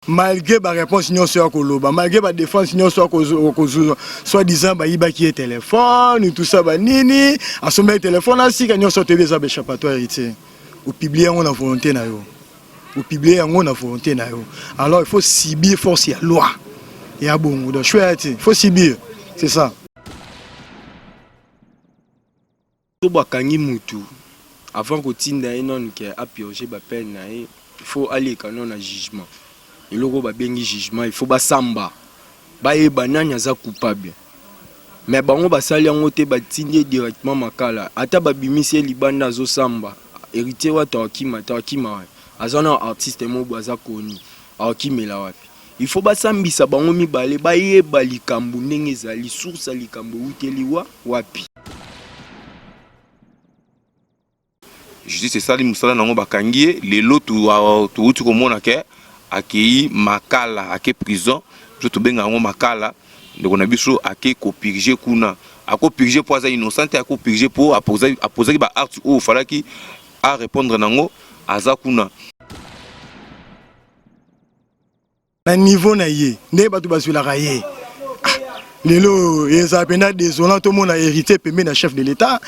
malgré la réponse sur Koloba, malgré la défense soit disant bah qui est téléphone tout ça bah nini à son téléphone ainsi quand sur TV ça échappatoire héritier ou publier on a volonté na yo ou publier on a volonté na yo alors il faut subir force la loi et à bon donc chouette il faut subir c'est ça to bakangi mutu avant que tinda non que a piocher ba peine na il faut aller canon na jugement. Il faut bengi jugement, il faut samba. Ba nani aza coupable. Mais bango basali yango te batindi directement makala. Ata babimisi libanda zo samba. Héritier wa tawakima. Azana artiste mo baza koni. Akimela wapi. Il faut basambisa bango mibale bayeba likambo ndenge ezali source likambo uteliwa wapi. Je dis c'est ça les musala nango bakangie les lots tout komona ke akei makala ake prison je to benga ngo makala donc on a biso ake ko purger kuna ako purger pour ça innocent ako purger pour a poser ba art ou falaki à répondre nango aza kuna na niveau na ye ne batu basula raye lelo ezapenda désolant tout monde a hérité pemé na chef de l'état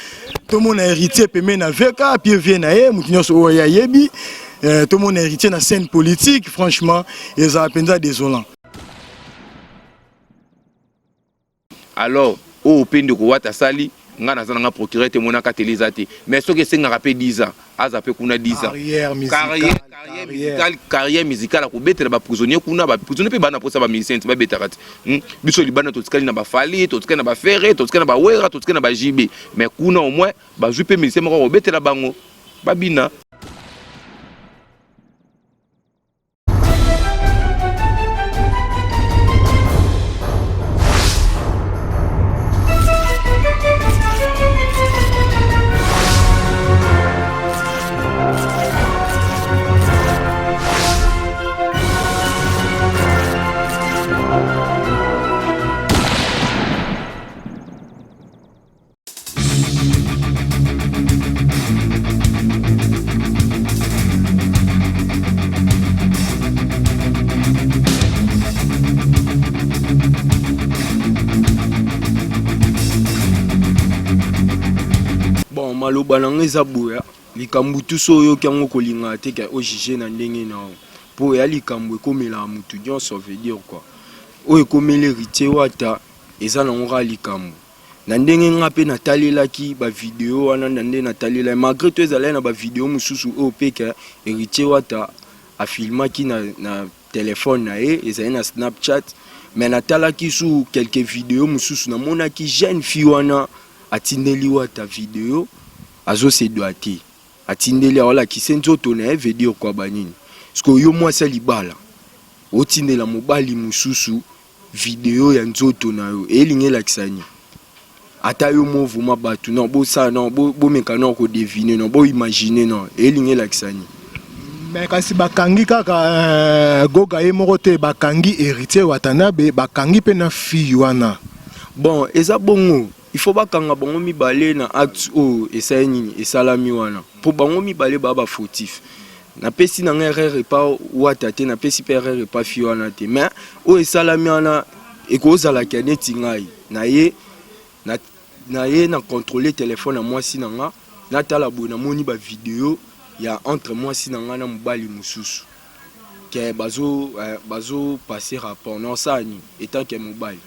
tout monde a hérité pemé na VK puis vient na ye mutinyo so ya yebi tout le monde est héritier de la scène politique, franchement, ils ont appelé ça désolant. Alors, au pays de Kouata Sali, on a procuré témoin à télésaté. Mais ce que c'est un rappel 10 ans, a fait qu'on a 10 ans. Carrière musicale, pour bêter les prisonniers, qu'on a prisonniers, pas pour ça, musicien, c'est pas bêter. Bisous Liban, tout ce qu'il n'a pas fallu, tout ce qu'il n'a pas fait, tout ce qu'il n'a pas oué, tout ce qu'il n'a pas jibé. Mais qu'on a au moins, je peux musicien, on va bêter la bango. Babina. maloba nanga eza boya likambo tuso yo kyango kolinga te ka o juger na ndenge na po ya likambo ekomela mutu nyonso veut dire quoi o ekomela héritier wata eza na ngora likambo na ndenge ngape na talelaki ba vidéo wana ndenge na talela malgré tout ezala na ba vidéo mususu o peka héritier wata a filmaki na téléphone na ezala na Snapchat mais na talaki sous quelques vidéos mususu na monaki jeune fille wana atindeli wata vidéo azo se doati atindeli wala kisenzo tona veut dire quoi banini parce que yo moi ça libala otindela mobali mususu vidéo ya nzoto na yo elingela kisani ata yo mouvement batu non bo ça non bo mekano ko deviner non bo imaginer non elingela kisani mais kasi bakangi kaka goga ye moko te bakangi héritier Watanabe bakangi pe na fille wana bon eza bongo il faut bakanga bango mibale na acte o esa nini esalami wana po bango mibale baba fautif na pesi na erreur pa wata te na pesi pe erreur pa fille wana te mais o esalami wana ekozala kaneti ngai na ye na contrôler téléphone na moi sinanga na tala bona moni ba vidéo ya entre moi sinanga na mobali mususu ke bazo passer rapport non ça ni étant que mobile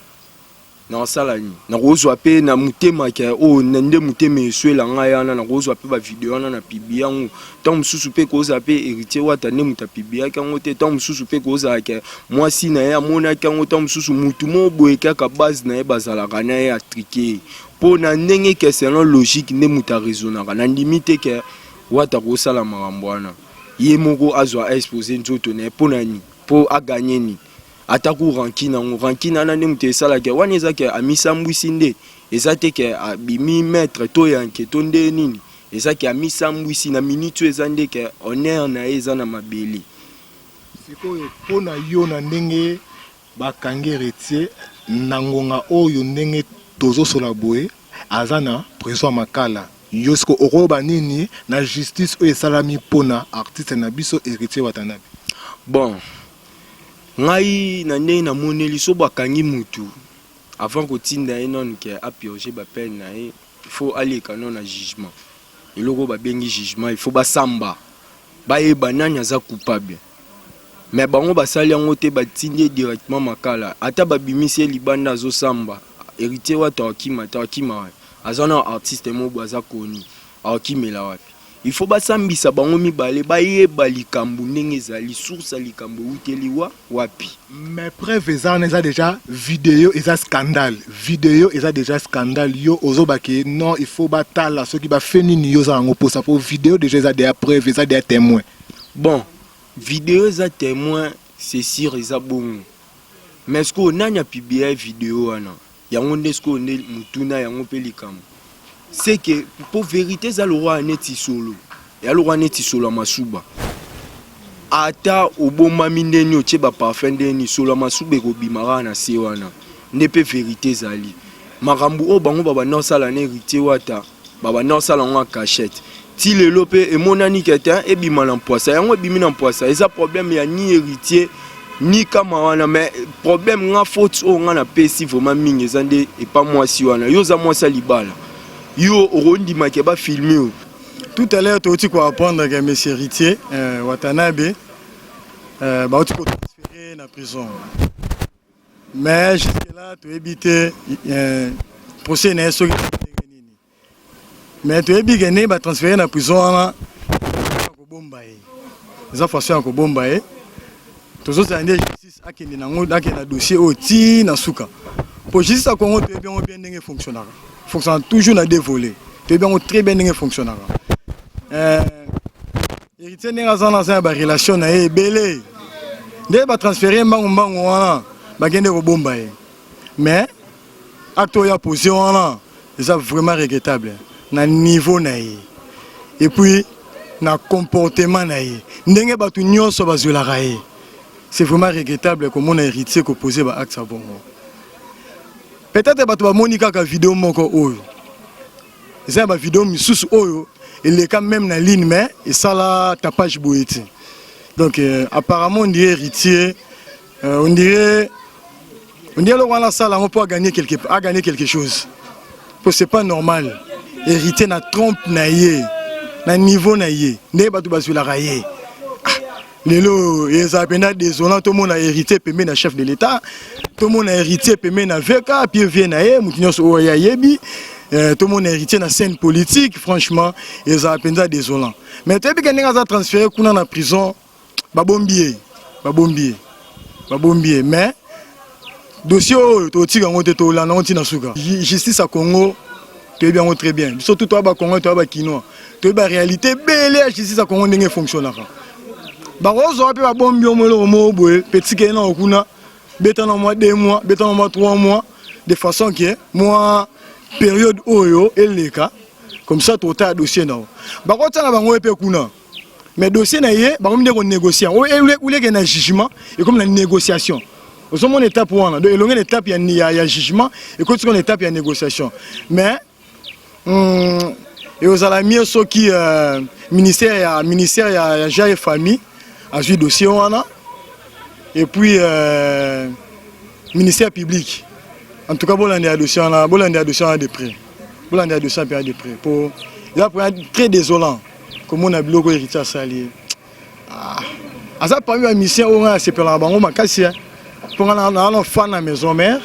non salani na kozwa pe na mutema ke o nende mutema eswela ngai ana na kozwa pe ba vidéo ana na pibia ngo tant mususu pe koza pe héritier wata ne muta pibia kango te tant mususu pe koza ke moi si na ya mona kango tant mususu mutu mo boye kaka base na e bazala kana ya triquer po na ndenge ke selon logique ne muta raisonner na limite ke wata ko sala makambo wana ye moko azwa exposer nzoto na po nani po a gagner ni ataku rankina na ndemute sala ke wana ezake amisambwisi nde ezate ke abimi maître to yanke to nde nini ezake amisambwisi na minute ezande ke honneur na eza na mabeli sikoyo pona yo na ndenge bakangi héritier na ngonga oyo ndenge tozo sola boye azana prison makala yo siko oroba nini na justice oyo esalami pona artiste na biso héritier Watanabe bon ngai na ndenge namoneli so bakangi mutu avant kotinda ye non ke apioger bapene na ye il faut aleka non na jugement eloko babengi jugement il faut basamba bayeba nani aza coupable mais bango basali yango te batindi directement makala ata babimisi ye libanda azosamba héritier wata akima aza na artiste mobo aza koni akimela wapi il faut basambisa bango mibale bayeba likambo ndenge ezali source likambo uteli wapi. Mais preuve eza déjà vidéo eza scandale déjà scandale yo ozobaki non il faut batala ceux qui ba feni ni yo za ngo posa pour vidéo déjà eza des preuves eza des témoins. Bon vidéo eza témoin c'est sûr eza bon mais est-ce qu'on a publié vidéo ana yango ndesko ne mutuna yango pe likambo c'est que pour vérité za le roi neti solo ya le roi neti solo masuba ata oboma mindeni otie ba parfum ndeni solo masuba ko bimara na se wana ne pe vérité zali makambu o bango baba no sala na héritier wata baba no sala ngwa cachette ti lelo pe emonani keta e bima na poisa yango bimi na poisa eza problème ya ni héritier ni kama wana mais problème nga faute o nga na pesi vraiment mingi zande et pas moi si wana yo za moi sa libala yo ondi makeba filmer. Tout à l'heure tu quoi apprendre que monsieur héritier Watanabe ba tu peux transférer na prison mais jusque là tu éviter procès na so mais tu éviter ne ba transférer na prison na ko bomba e za façon ko bomba e toujours ça ndé justice akende na ngo akena dossier oti na suka pour justice à Congo tu bien ndenge fonctionnera fonctionne toujours na dévolé tu bien très bien ndenge fonctionnera héritier ndenge za na ba relation na e belé ndé ba transférer mbango wana ba kende ko bomba e mais acte ya position wana c'est vraiment regrettable na niveau na e et puis na comportement na e ndenge ba tu nyonso ba zulaka e c'est vraiment regrettable comme on a héritier ko poser ba acte ça bon peut-être ba tu ba monika ka vidéo moko oyo c'est ba vidéo misusu oyo il est quand même na ligne mais et ça là ta page boéti donc apparemment on dirait héritier on dirait le roi ça là on peut gagner quelque chose parce que c'est pas normal héritier na trompe na yé na niveau na yé ne ba tu ba sur la raye lelo eza pena désolant tout le monde a hérité pemé na chef de l'état tout le monde a hérité pemé na VK puis vient na yé mutinyo so ya yebi tout le monde a hérité na scène politique franchement eza pena désolant mais tu bien nga za transférer kuna na prison ba bombier mais dossier to tika ngote to la na ntina suka justice à Congo tu bien très bien surtout toi ba Congo toi ba Kinois tu ba réalité belle justice à Congo ndenge fonctionnera barozo pe ba bombi omolo moboe petit que na okuna beta na mois 2 mois beta na mois 3 mois de façon que moi période oyo eleka comme ça tout ta dossier na bakota na bango pe kuna mais dossier na ye ba komde ko négocier ou que na jugement et comme la négociation au sommet étape wana donc elonge étape ya jugement et quand on étape ya négociation mais et aux alamiers ceux qui ministère ya Jai famille a joué dossier wana et puis ministère public en tout cas bolande a dossier de près pour là pour très désolant comme on a bloqué héritier sali ça parmi la mission on a c'est pour la bango makasi pour on fan na maison mère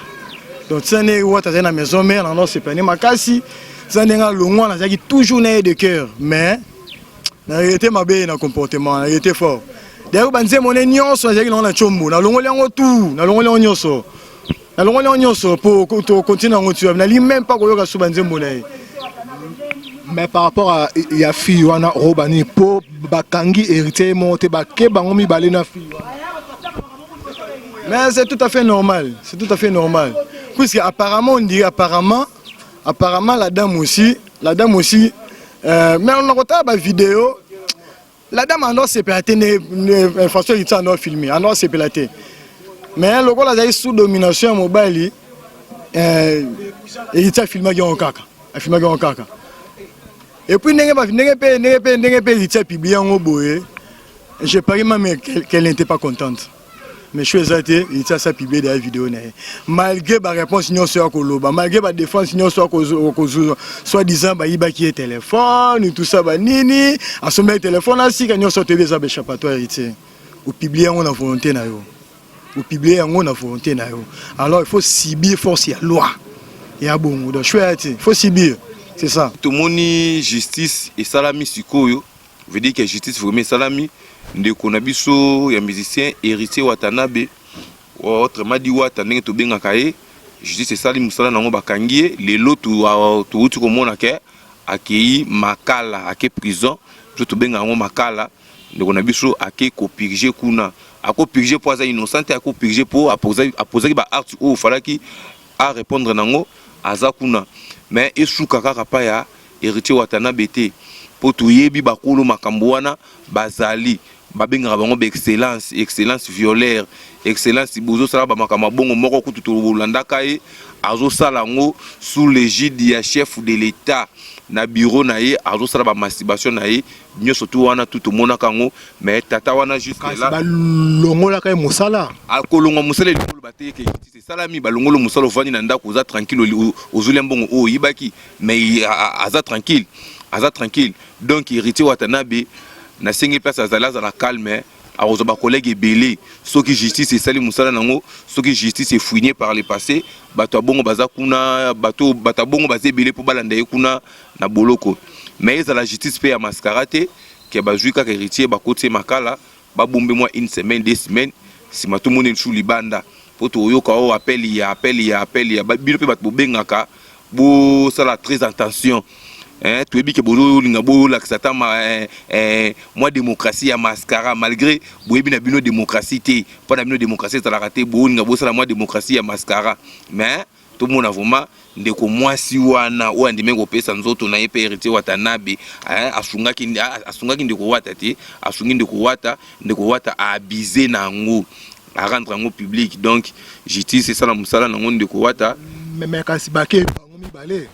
donc ça n'est ouata na maison mère on c'est pas makasi ça n'est nga longo na zaki toujours na de cœur mais na réalité mabe na comportement na réalité fort d'ailleurs banze moné nyonso zaki na chombo na longo lengo tout na longo lengo nyonso pour continuer en route na li même pas ko yoka sou banze moné. Mais par rapport à ya fille wana robani po bakangi héritier monté ba ke bango mi balé na fille mais c'est tout à fait normal puisque apparemment on dit apparemment la dame aussi mais on a retrouvé la vidéo la dame a se pélaté une façon il s'en a filmé a se pélaté mais le gars là sous domination mobile il t'a filmé en caca et puis n'engé il t'a publié en boé je parie même qu'elle n'était pas contente mais je suis athée, il t'a ça publié dans la vidéo. Malgré ma réponse, non soit Koloba, malgré ma défense, non soit soit disant, bah, il qui est téléphone, tout ça, bah, nini, à son téléphone, ainsi, quand nous sortons des échappatoires héritiers. Ou publier, on a volonté, ou publier, on a volonté, alors il faut cibler force et loi. Il y a bon, donc je suis athée, il faut cibler, c'est ça. Tout le monde, justice et salami, sikoyo, veut dire que justice, vraiment salami. Ndeko na biso ya musicien héritier Watanabe autrement dit wata ndenge to benga kaye justice sali musala nango bakangie lelo tu uti komona ke akei makala ake prison to benga ngo makala ndeko na biso ake ko purger kuna ako purger po za innocent ako purger po aposer ba art o falaki a répondre nango aza kuna mais esuka kaka pa ya héritier Watanabe te po tuyebi bakulu makambo wana bazali babenga bango excellence violaire excellence bozo sala ba makama bongo moko kutu to landaka e azo sala ngo sous l'égide ya chef de l'état na bureau na ye azo sala ba masturbation na ye nyoso tu wana tout mona kango mais tata wana juste là ba longola kay musala akolonga musala likolo bateke c'est salami ba longolo musala vandi na ndako za tranquille ozuli mbongo o yibaki mais aza tranquille donc héritier Watanabe na singi place azala za la calme arozo ba collègue belé ceux qui justice et sali musala nango ceux qui justice est fouiné par le passé bato bongo baza kuna bato bongo bazé belé pour balanda kuna na boloko mais za la justice pe ya mascarate ke bajuika ka héritier ba côté makala ba bombe moi une semaine 2 semaines si mato moni sous libanda poto yoka o appel ya bino pe bato bengaka bo sala très attention. Tu es bien que Bozo Lingabo l'accent moi démocratie ya mascara malgré boyebi na bino démocratie te pas na bino démocratie ça la raté bo Lingabo ça la moi démocratie ya mascara mais tout le monde a vraiment ndeko mwasi wana o andime ko pesa nzoto na yepe héritier Watanabe asungaki ndeko wata te asungi ndeko wata a abuser na ngo a rendre ngo public donc justice c'est ça la musala na ngo ndeko wata mais kasi bake bango mibale.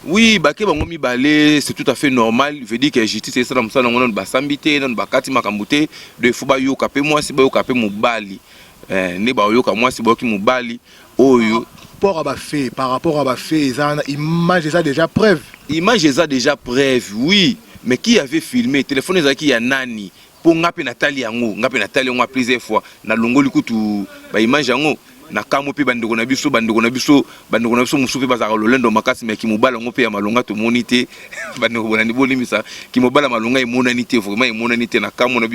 Oui, baké bango mibale c'est tout à fait normal. Veut dire que justice c'est ça dans ça on ba sambité dans ba kati makambuté de fuba yo kapé moi si ba yo kapé mobali ne ba yo ka moi si ba ki mobali oyo par rapport à ba fait ça image ça déjà preuve oui mais qui avait filmé téléphone ezaki ya nani po ngape Nathalie yango plusieurs fois na longoli kutu ba image yango na kamo pe bandeko na biso musu pe bazaka lolendo makasi mais ki mobala ngo pe ya malonga to monité bandeko bonani bolimisa ki mobala malonga e monanité vraiment e monanité na kamo na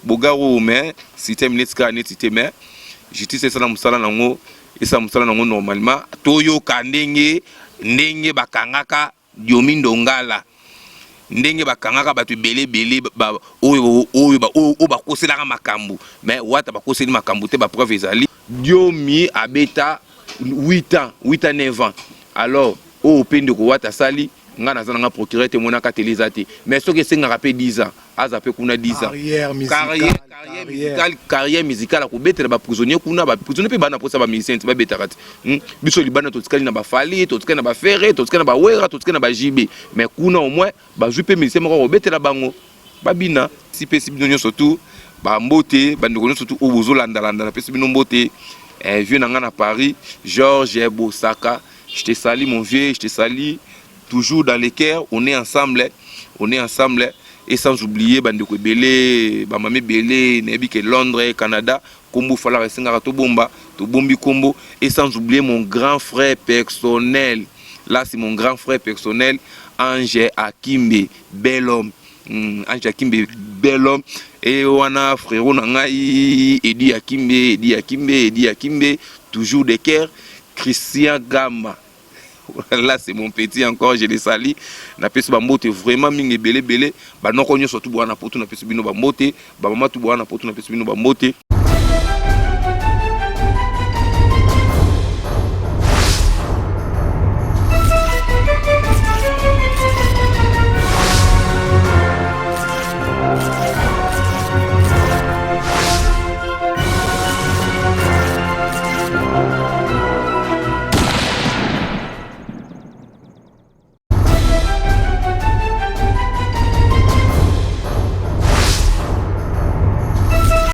bogaro mais système netska netité mais justice ça na musala nango esa musala nango normalement toyo kandenge ndenge bakangaka Diomindo Ngala ndenge bakangaka batu belé oyo bakoselaka makambu mais wata bakoseli makambu te ba preuve ezali Diomi abeta 8 ans 9 ans alors au pende ko wata sali ngana zana nga procureur te monaka telezate mais soki senga rapé 10 ans azape kuna 10 ans carrière musicale ko betela ba prisonnier kuna ba prisonnier pe bana posa ba musicien ba betarate biso libana to tikali na ba fali to tikali na ba ferre to tikali na ba wera to tikali na ba jibe mais kuna au moins ba jupe musicien ko betela bango babina si pe si bino surtout ba mbote bandeko surtout o bozo landa na pe si bino mbote vieux nanga na Paris Georges Bosaka je te salue mon vieux je te salue toujours dans les cœurs on est ensemble et sans oublier bandeko belé ba mamé belé nebi que Londres Canada kombo fala resengaka to bombi kombo et sans oublier mon grand frère personnel là c'est mon grand frère personnel Ange Akimbe bel homme et wana frérot nangai Edi Akimbe toujours de cœur Christian Gama là c'est mon petit encore je les salue na peso ba mbote vraiment mingi belé ba noko nyo surtout bwana poto na peso bino ba mbote ba mama tu bwana poto na peso bino ba mbote